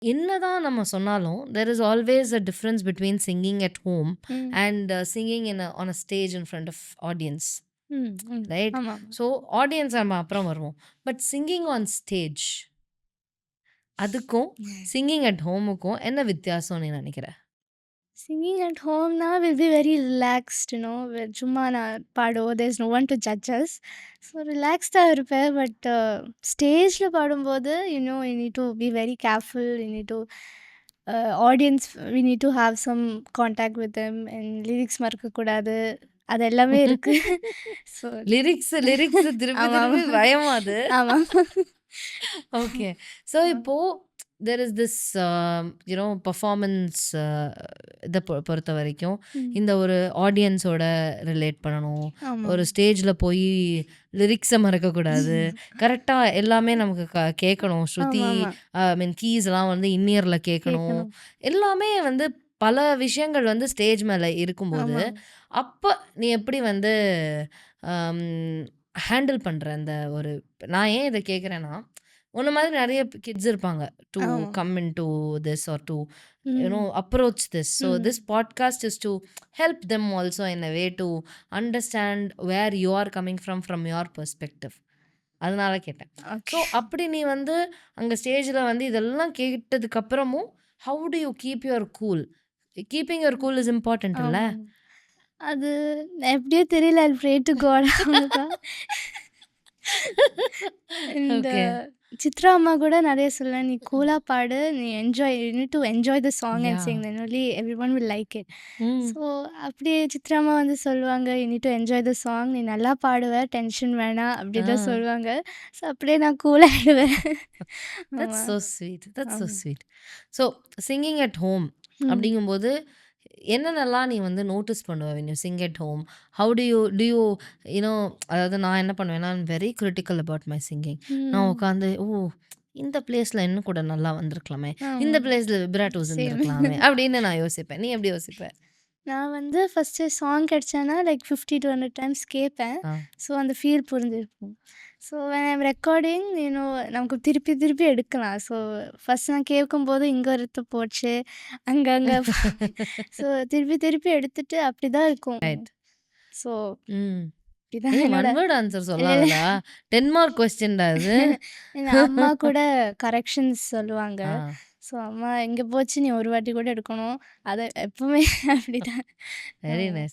என்னதான் நம்ம சொன்னாலும், there is always a difference between singing at home ம். and singing on a stage in front of audience, ம். ம். right? ஆமாமா. So audience நம்ம அப்புறம் வருவோம். பட் சிங்கிங் ஆன் ஸ்டேஜ் அதுக்கும், சிங்கிங் அட் ஹோமுக்கும் என்ன வித்தியாசம் நீ நினைக்கிற? சிங்கிங் அட் ஹோம்னா வில் பி வெரி ரிலாக்ஸ்ட் சும்மா நான் பாடுவோம், there is no one to judge us. So ரிலாக்ஸ்டாக இருப்பேன். பட் ஸ்டேஜில் பாடும்போது you need to be very careful. You need to audience, we need to have some contact with them and lyrics மறக்கக்கூடாது. அது எல்லாமே இருக்குது. ஸோ லிரிக்ஸ் லிரிக்ஸ் திருப்பி ஆமாம் திருப்பி ஆமாம் பயமா அது? ஆமாம் ஓகே. ஸோ இப்போ தெர் இஸ் திஸ் பெர்ஃபார்மன்ஸ் இதை பொறுத்த வரைக்கும் ம். இந்த ஒரு ஆடியன்ஸோட ரிலேட் பண்ணணும். ஆமாம் ஒரு ஸ்டேஜில் போய் லிரிக்ஸை மறக்கக்கூடாது. கரெக்டாக எல்லாமே நமக்கு கேட்கணும். ஸ்ருதி ஆமாம் ஆமாம் மீன் கீஸ்லாம் வந்து இன்னியரில் கேட்கணும். கேட்கணும். எல்லாமே வந்து பல விஷயங்கள் வந்து ஸ்டேஜ் மேலே இருக்கும்போது ஆமாம் அப்போ நீ எப்படி வந்து ஹேண்டில் பண்ணுற அந்த ஒரு நான் ஏன் இதை கேட்குறேன்னா உன்ன மாதிரி நிறைய கிட்ஸ் இருப்பாங்க டு ஆமாம். கம் இன் டு திஸ் ஆர் டு ம். approach this. So ம். this podcast is to help them also in a way to understand where you are coming from your perspective. அதனால கேட்டேன். So okay. அப்படி நீ வந்து அங்கே ஸ்டேஜில் வந்து இதெல்லாம் கேட்டதுக்கு அப்புறமும் how to you keep your cool? Keeping your cool is important இல்லை? ஆமாம். அது எப்படியோ தெரியல. ஐ ப்ரே டு காட் அவ்வளோதான். இந்த ஓகே. சித்ரா அம்மா கூட நிறைய சொல்லுவேன், நீ கூலாக பாடு, நீ enjoy, you need to enjoy the song and yeah Singh, then only every one will like it. ம் ஸோ அப்படியே சித்ரா அம்மா வந்து சொல்லுவாங்க, you need to enjoy the song, நீ நல்லா பாடுவ, டென்ஷன் வேணாம் அப்படி ஆ தான் சொல்லுவாங்க. ஸோ அப்படியே நான் கூலாகிடுவேன். தட்ஸ் ஸோ ஆமாம் ஸ்வீட். தட்ஸ் ஸோ ஆமாம். Sweet. So singing at home ம். அப்படிங்கும்போது என்னென்னலாம் நீ வந்து நோட்டீஸ் பண்ணுவ when you sing at home? How do you அதாவது நான் என்ன பண்ணுவேன்னா I'm very critical about my singing. நான் ம். உட்காந்து இந்த பிளேஸில் இன்னும் கூட நல்லா வந்திருக்கலாமே, இந்த ஆமாம். பிளேஸில் விப்ராட்டோஸ் சேம். இருந்திருக்கலாமே அப்படின்னு நான் யோசிப்பேன். நீ எப்படி யோசிப்ப? நான் வந்து ஃபஸ்ட்டு சாங் கிடச்சேன்னா லைக் 50 to 100 டைம்ஸ் கேட்பேன். ஆ ஸோ அந்த ஃபீல் புரிஞ்சிருக்கும். ஸோ வென் ஐம் ரெக்கார்டிங் நமக்கு திருப்பி திருப்பி எடுக்கலாம். ஸோ ஃபஸ்ட் நான் கேட்கும்போது இங்கே ஒருத்த போச்சு, அங்கே ஸோ திருப்பி திருப்பி எடுத்துட்டு அப்படி தான் இருக்கும். ரைட். ஸோ ம் இப்படிதான் ஒன் என்னோட வேர்ட் ஆன்சர் இல்லை இல்லை சொல்லாதடா. 10 மார்க் கொஸ்டின்டா இது. எங்கள் அம்மா கூட கரெக்ஷன்ஸ் சொல்லுவாங்க. ஆ ஸோ அம்மா எங்கே போச்சு, நீ ஒரு வாட்டி கூட எடுக்கணும். அதை எப்பவுமே அப்படிதான். வெரி ஆமாம் நைஸ்.